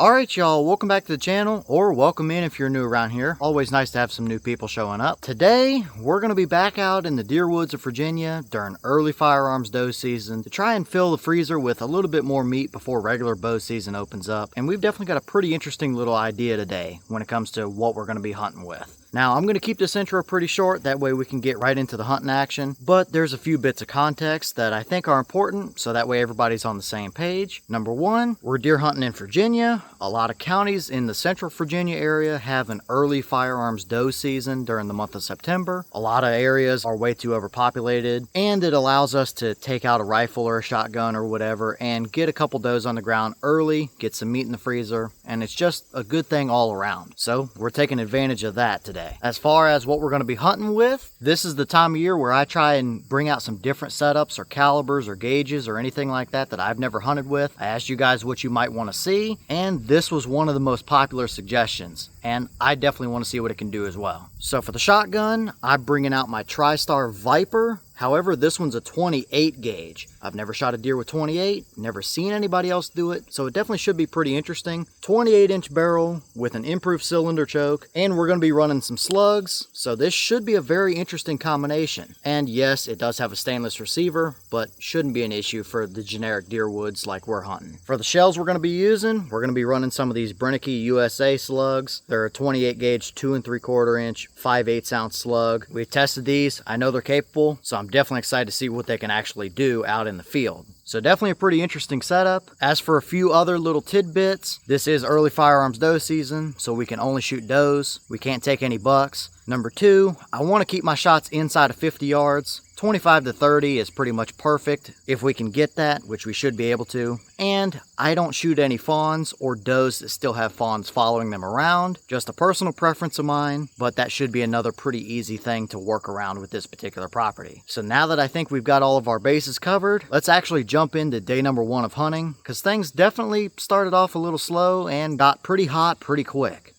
Alright y'all, welcome back to the channel, or welcome in if you're new around here. Always nice to have some new people showing up. Today, we're going to be back out in the deer woods of Virginia during early firearms doe season to try and fill the freezer with a little bit more meat before regular bow season opens up. And we've definitely got a pretty interesting little idea today when it comes to what we're going to be hunting with. Now, I'm going to keep this intro pretty short, that way we can get right into the hunting action, but there's a few bits of context that I think are important, so that way everybody's on the same page. Number one, we're deer hunting in Virginia. A lot of counties in the central Virginia area have an early firearms doe season during the month of September. A lot of areas are way too overpopulated, and it allows us to take out a rifle or a shotgun or whatever and get a couple does on the ground early, get some meat in the freezer, and it's just a good thing all around. So we're taking advantage of that today. As far as what we're going to be hunting with, this is the time of year where I try and bring out some different setups or calibers or gauges or anything like that I've never hunted with. I asked you guys what you might want to see, and this was one of the most popular suggestions, and I definitely want to see what it can do as well. So for the shotgun, I'm bringing out my Tristar Viper. However, this one's a 28 gauge. I've never shot a deer with 28, never seen anybody else do it, so it definitely should be pretty interesting. 28-inch barrel with an improved cylinder choke, and we're going to be running some slugs, so this should be a very interesting combination. And yes, it does have a stainless receiver, but shouldn't be an issue for the generic deer woods like we're hunting. For the shells we're going to be using, we're going to be running some of these Brenneke USA slugs. They're a 28 gauge, 2 3/4 inch, 5/8 ounce slug. We've tested these. I know they're capable, so I'm definitely excited to see what they can actually do out in the field. So definitely a pretty interesting setup. As for a few other little tidbits, this is early firearms doe season, so we can only shoot does. We can't take any bucks. Number two, I want to keep my shots inside of 50 yards. 25 to 30 is pretty much perfect if we can get that, which we should be able to. And I don't shoot any fawns or does that still have fawns following them around. Just a personal preference of mine, but that should be another pretty easy thing to work around with this particular property. So now that I think we've got all of our bases covered, let's actually jump into day number one of hunting, because things definitely started off a little slow and got pretty hot pretty quick.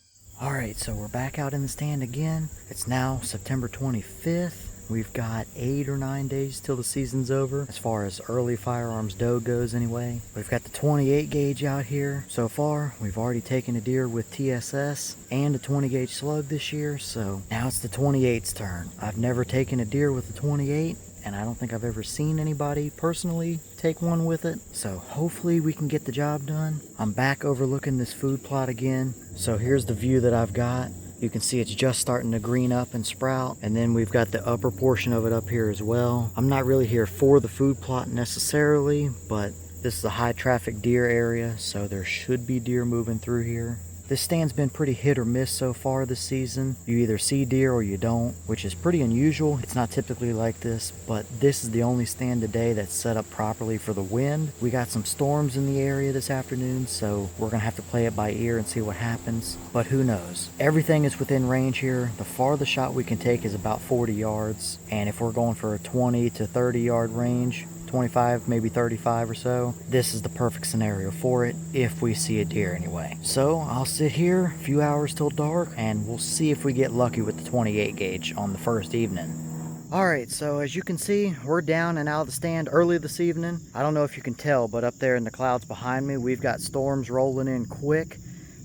Alright, so we're back out in the stand again. It's now September 25th. We've got 8 or 9 days till the season's over, as far as early firearms doe goes anyway. We've got the 28 gauge out here. So far, we've already taken a deer with TSS and a 20 gauge slug this year, so now it's the 28's turn. I've never taken a deer with a 28, and I don't think I've ever seen anybody personally take one with it, so hopefully we can get the job done. I'm back overlooking this food plot again, so here's the view that I've got. You can see it's just starting to green up and sprout, and then we've got the upper portion of it up here as well. I'm not really here for the food plot necessarily, but this is a high traffic deer area, so there should be deer moving through here. This stand's been pretty hit or miss so far this season. You either see deer or you don't, which is pretty unusual. It's not typically like this, but this is the only stand today that's set up properly for the wind. We got some storms in the area this afternoon, so we're gonna have to play it by ear and see what happens, but who knows. Everything is within range here. The farthest shot we can take is about 40 yards, and if we're going for a 20 to 30 yard range, 25, maybe 35 or so, this is the perfect scenario for it, if we see a deer anyway. So I'll sit here a few hours till dark, and we'll see if we get lucky with the 28 gauge on the first evening. Alright, so as you can see, we're down and out of the stand early this evening. I don't know if you can tell, but up there in the clouds behind me, we've got storms rolling in quick.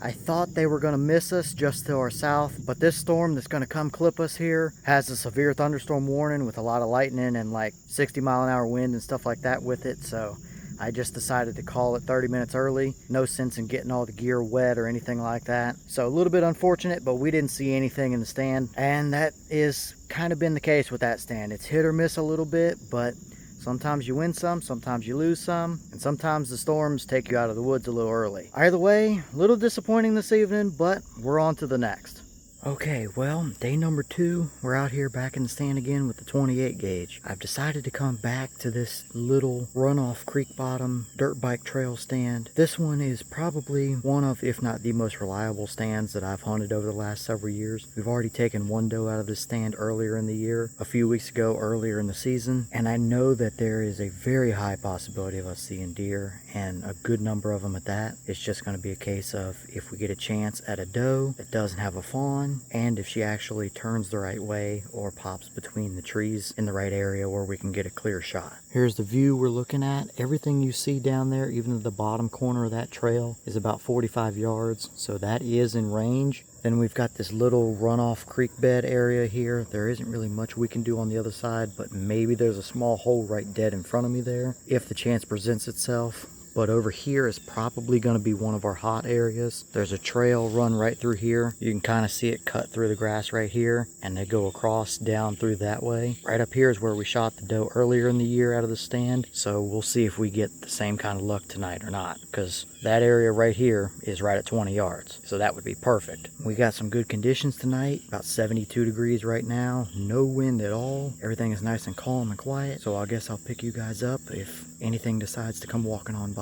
I thought they were going to miss us just to our south, but this storm that's going to come clip us here has a severe thunderstorm warning with a lot of lightning and like 60-mile-an-hour wind and stuff like that with it, so I just decided to call it 30 minutes early. No sense in getting all the gear wet or anything like that. So a little bit unfortunate, but we didn't see anything in the stand, and that is kind of been the case with that stand. It's hit or miss a little bit, but sometimes you win some, sometimes you lose some, and sometimes the storms take you out of the woods a little early. Either way, a little disappointing this evening, but we're on to the next. Okay, well, day number 2, we're out here back in the stand again with the 28 gauge. I've decided to come back to this little runoff creek bottom dirt bike trail stand. This one is probably one of, if not the most reliable stands that I've hunted over the last several years. We've already taken one doe out of this stand earlier in the year, a few weeks ago earlier in the season, and I know that there is a very high possibility of us seeing deer, and a good number of them at that. It's just going to be a case of if we get a chance at a doe that doesn't have a fawn, in, and if she actually turns the right way or pops between the trees in the right area where we can get a clear shot. Here's the view we're looking at. Everything you see down there, even at the bottom corner of that trail, is about 45 yards, so that is in range. Then we've got this little runoff creek bed area here. There isn't really much we can do on the other side, but maybe there's a small hole right dead in front of me there, if the chance presents itself. But over here is probably going to be one of our hot areas. There's a trail run right through here. You can kind of see it cut through the grass right here, and they go across down through that way. Right up here is where we shot the doe earlier in the year out of the stand, so we'll see if we get the same kind of luck tonight or not, because that area right here is right at 20 yards, so that would be perfect. We got some good conditions tonight, about 72 degrees right now, no wind at all. Everything is nice and calm and quiet, so I guess I'll pick you guys up if anything decides to come walking on by.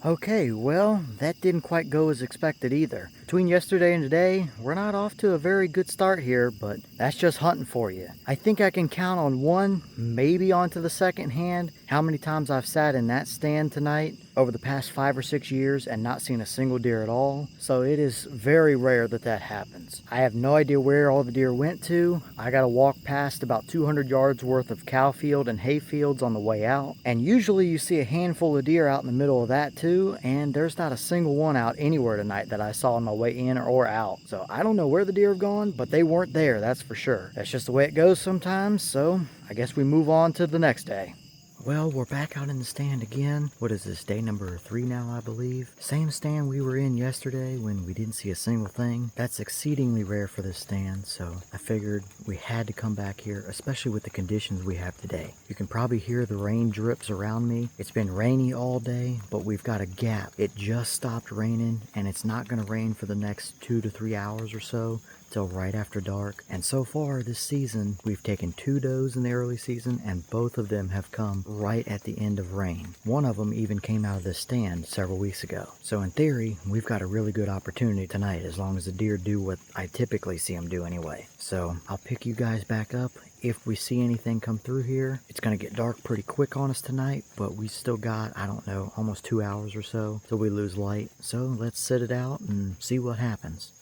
Okay, well, that didn't quite go as expected either. Between yesterday and today, we're not off to a very good start here, but that's just hunting for you. I think I can count on one, maybe onto the second hand, how many times I've sat in that stand tonight over the past 5 or 6 years and not seen a single deer at all. So it is very rare that that happens. I have no idea where all the deer went to. I gotta walk past about 200 yards worth of cow field and hay fields on the way out. And usually you see a handful of deer out in the middle of that too, and there's not a single one out anywhere tonight that I saw on my way in or out. So I don't know where the deer have gone, but they weren't there, that's for sure. That's just the way it goes sometimes, so I guess we move on to the next day. Well, we're back out in the stand again. What is this, day number 3 now, I believe? Same stand we were in yesterday when we didn't see a single thing. That's exceedingly rare for this stand, so I figured we had to come back here, especially with the conditions we have today. You can probably hear the rain drips around me. It's been rainy all day, but we've got a gap. It just stopped raining, and it's not going to rain for the next 2 to 3 hours or so, till right after dark. And so far this season, we've taken 2 does in the early season, and both of them have come right at the end of rain. One of them even came out of this stand several weeks ago. So in theory, we've got a really good opportunity tonight, as long as the deer do what I typically see them do anyway. So I'll pick you guys back up if we see anything come through here. It's gonna get dark pretty quick on us tonight, but we still got, I don't know, almost 2 hours or so till we lose light. So let's sit it out and see what happens.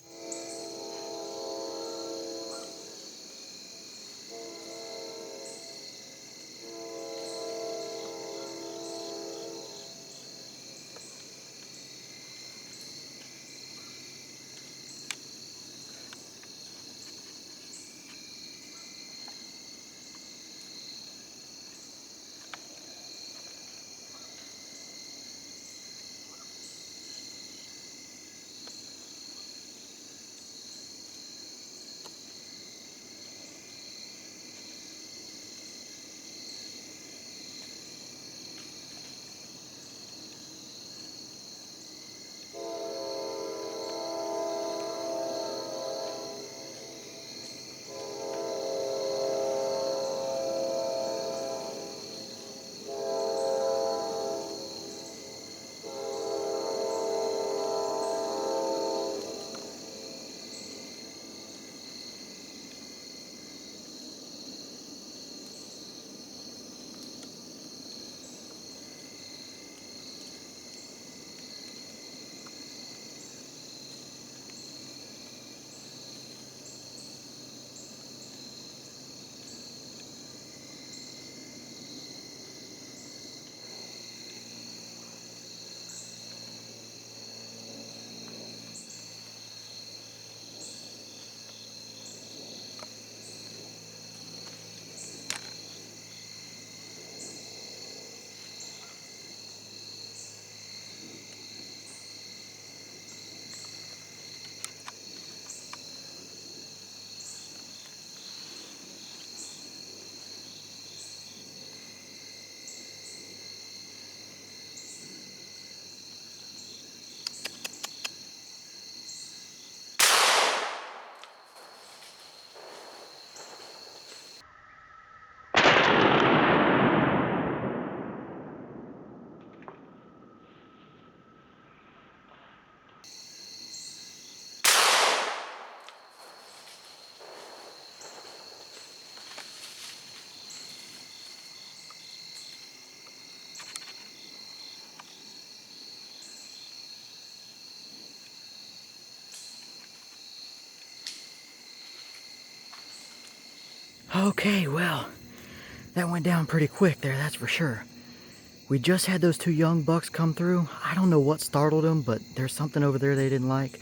Okay, well, that went down pretty quick there, that's for sure. We just had those two young bucks come through. I don't know what startled them, but there's something over there they didn't like.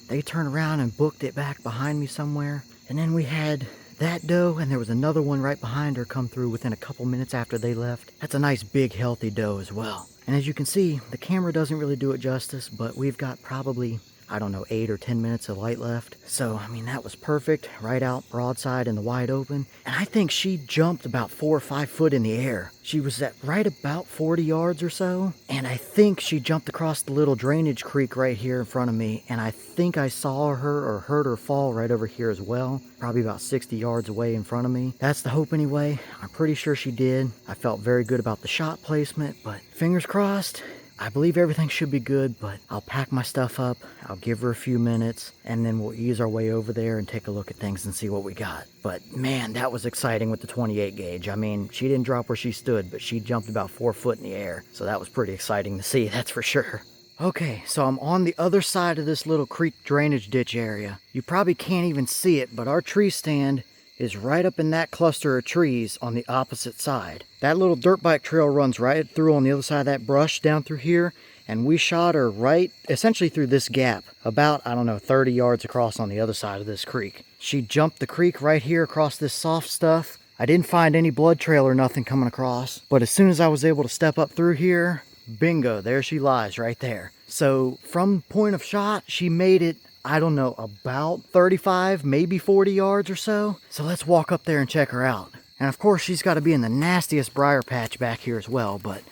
They turned around and booked it back behind me somewhere. And then we had that doe, and there was another one right behind her come through within a couple minutes after they left. That's a nice big healthy doe as well. And as you can see, the camera doesn't really do it justice, but we've got probably, I don't know, 8 or 10 minutes of light left. So, I mean, that was perfect, right out broadside in the wide open. And I think she jumped about 4 or 5 foot in the air. She was at right about 40 yards or so. And I think she jumped across the little drainage creek right here in front of me. And I think I saw her or heard her fall right over here as well. Probably about 60 yards away in front of me. That's the hope anyway. I'm pretty sure she did. I felt very good about the shot placement, but fingers crossed. I believe everything should be good, but I'll pack my stuff up, I'll give her a few minutes, and then we'll ease our way over there and take a look at things and see what we got. But man, that was exciting with the 28 gauge. I mean, she didn't drop where she stood, but she jumped about 4 foot in the air. So that was pretty exciting to see, that's for sure. Okay, so I'm on the other side of this little creek drainage ditch area. You probably can't even see it, but our tree stand is right up in that cluster of trees on the opposite side. That little dirt bike trail runs right through on the other side of that brush down through here, and we shot her right essentially through this gap, about, I don't know, 30 yards across on the other side of this creek. She jumped the creek right here across this soft stuff. I didn't find any blood trail or nothing coming across, but as soon as I was able to step up through here, bingo, there she lies right there. So from point of shot, she made it, I don't know, about 35, maybe 40 yards or so. So let's walk up there and check her out. And of course, she's got to be in the nastiest briar patch back here as well, but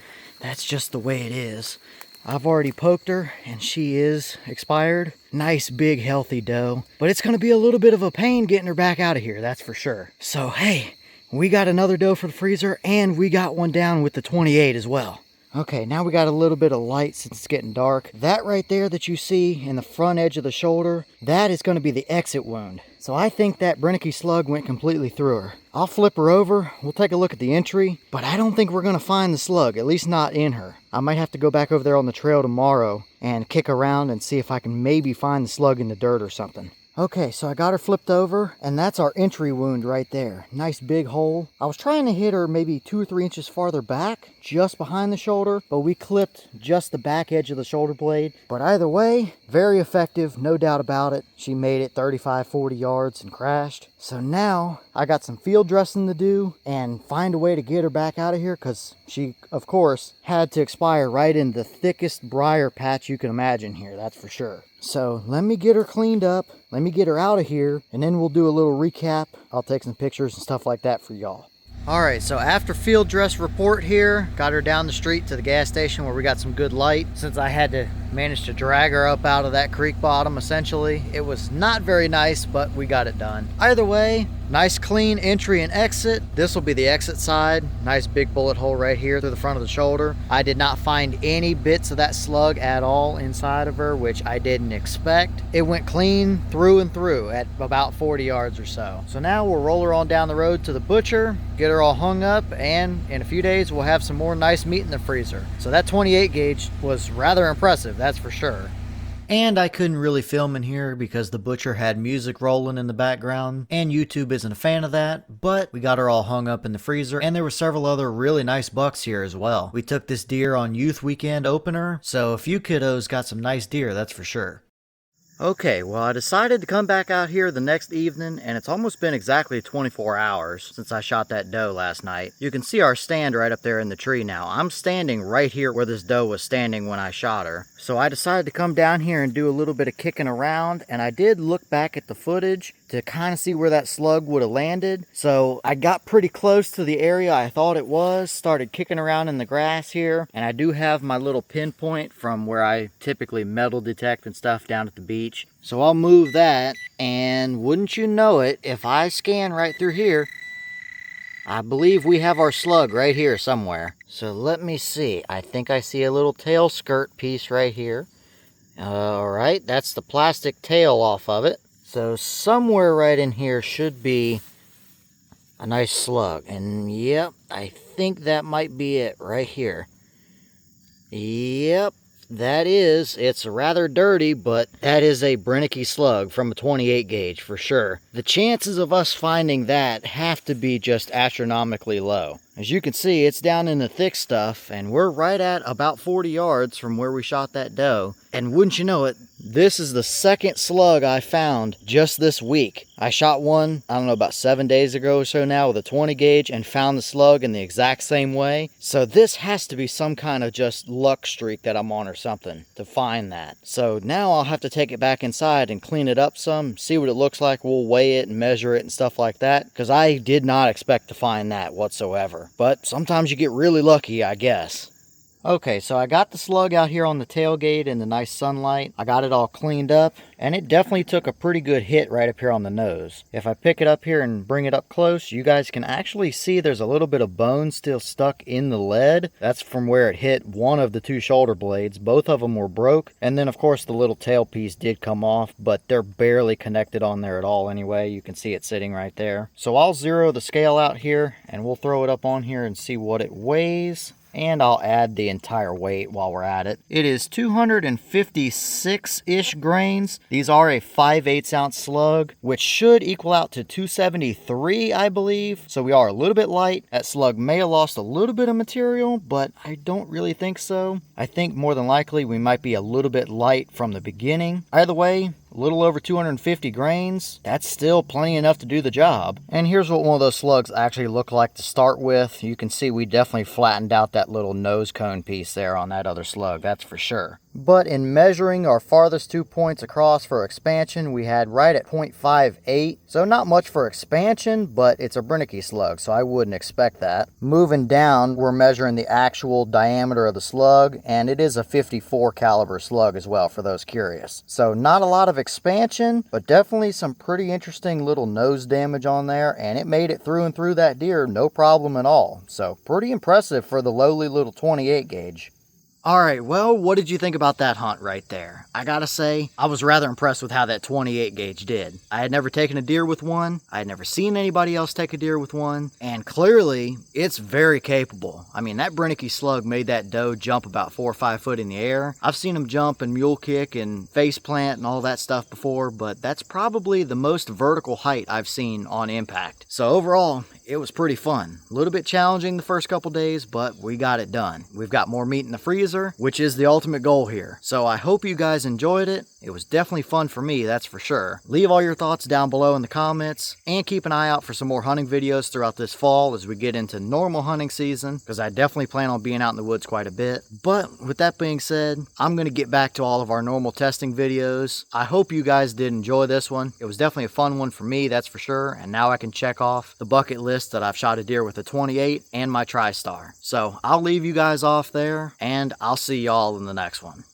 that's just the way it is. I've already poked her, and she is expired. Nice, big, healthy doe. But it's going to be a little bit of a pain getting her back out of here, that's for sure. So, hey, we got another doe for the freezer, and we got one down with the 28 as well. Okay, now we got a little bit of light since it's getting dark. That right there that you see in the front edge of the shoulder, that is going to be the exit wound. So I think that Brenneke slug went completely through her. I'll flip her over, we'll take a look at the entry, but I don't think we're going to find the slug, at least not in her. I might have to go back over there on the trail tomorrow and kick around and see if I can maybe find the slug in the dirt or something. Okay, so I got her flipped over, and that's our entry wound right there. Nice big hole. I was trying to hit her maybe 2 or 3 inches farther back, just behind the shoulder, but we clipped just the back edge of the shoulder blade. But either way, very effective, no doubt about it. She made it 35, 40 yards and crashed. So now I got some field dressing to do and find a way to get her back out of here, because she, of course, had to expire right in the thickest briar patch you can imagine here, that's for sure. So let me get her cleaned up, let me get her out of here, and then we'll do a little recap. I'll take some pictures and stuff like that for y'all. Alright, so after field dress report here, got her down the street to the gas station where we got some good light. Since I had to manage to drag her up out of that creek bottom, essentially, it was not very nice, but we got it done. Either way, nice clean entry and exit. This will be the exit side. Nice big bullet hole right here through the front of the shoulder. I did not find any bits of that slug at all inside of her, which I didn't expect. It went clean through and through at about 40 yards or so. So now we'll roll her on down the road to the butcher, get her all hung up, and in a few days we'll have some more nice meat in the freezer. So that 28 gauge was rather impressive, that's for sure. And I couldn't really film in here because the butcher had music rolling in the background, and YouTube isn't a fan of that, but we got her all hung up in the freezer, and there were several other really nice bucks here as well. We took this deer on youth weekend opener, so a few kiddos got some nice deer, that's for sure. Okay, well, I decided to come back out here the next evening, and it's almost been exactly 24 hours since I shot that doe last night. You can see our stand right up there in the tree now. I'm standing right here where this doe was standing when I shot her. So I decided to come down here and do a little bit of kicking around, and I did look back at the footage to kind of see where that slug would have landed. So I got pretty close to the area I thought it was, started kicking around in the grass here, and I do have my little pinpoint from where I typically metal detect and stuff down at the beach. So I'll move that, and wouldn't you know it, if I scan right through here, I believe we have our slug right here somewhere. So let me see. I think I see a little tail skirt piece right here. Alright, that's the plastic tail off of it. So somewhere right in here should be a nice slug. And yep, I think that might be it right here. Yep, that is, it's rather dirty, but that is a Brenneke slug from a 28 gauge for sure. The chances of us finding that have to be just astronomically low. As you can see, it's down in the thick stuff, and we're right at about 40 yards from where we shot that doe. And wouldn't you know it, this is the second slug I found just this week. I shot one, I don't know, about 7 days ago or so now with a 20 gauge and found the slug in the exact same way. So this has to be some kind of just luck streak that I'm on or something to find that. So now I'll have to take it back inside and clean it up some, see what it looks like. We'll weigh it and measure it and stuff like that, because I did not expect to find that whatsoever. But sometimes you get really lucky, I guess. Okay, so I got the slug out here on the tailgate in the nice sunlight. I got it all cleaned up, and it definitely took a pretty good hit right up here on the nose. If I pick it up here and bring it up close, you guys can actually see there's a little bit of bone still stuck in the lead. That's from where it hit one of the two shoulder blades. Both of them were broke, and then of course the little tail piece did come off, but they're barely connected on there at all anyway. You can see it sitting right there. So I'll zero the scale out here, and we'll throw it up on here and see what it weighs. And I'll add the entire weight while we're at it. It is 256-ish grains. These are a 5/8 ounce slug, which should equal out to 273, I believe. So we are a little bit light. That slug may have lost a little bit of material, but I don't really think so. I think more than likely we might be a little bit light from the beginning. Either way, a little over 250 grains, that's still plenty enough to do the job. And here's what one of those slugs actually look like to start with. You can see we definitely flattened out that little nose cone piece there on that other slug, that's for sure. But in measuring our farthest 2 points across for expansion, we had right at 0.58. So not much for expansion, but it's a Brenneke slug, so I wouldn't expect that. Moving down, we're measuring the actual diameter of the slug, and it is a 54 caliber slug as well, for those curious. So not a lot of expansion, but definitely some pretty interesting little nose damage on there, and it made it through and through that deer, no problem at all. So pretty impressive for the lowly little 28 gauge. Alright, well, what did you think about that hunt right there? I gotta say, I was rather impressed with how that 28 gauge did. I had never taken a deer with one, I had never seen anybody else take a deer with one, and clearly, it's very capable. I mean, that Brenneke slug made that doe jump about 4 or 5 foot in the air. I've seen him jump and mule kick and face plant and all that stuff before, but that's probably the most vertical height I've seen on impact. So overall, it was pretty fun. A little bit challenging the first couple days, but we got it done. We've got more meat in the freezer, which is the ultimate goal here. So I hope you guys enjoyed it. It was definitely fun for me, that's for sure. Leave all your thoughts down below in the comments, and keep an eye out for some more hunting videos throughout this fall as we get into normal hunting season, because I definitely plan on being out in the woods quite a bit. But with that being said, I'm going to get back to all of our normal testing videos. I hope you guys did enjoy this one. It was definitely a fun one for me, that's for sure, and now I can check off the bucket list that I've shot a deer with a 28 and my Tristar. So I'll leave you guys off there, and I'll see y'all in the next one.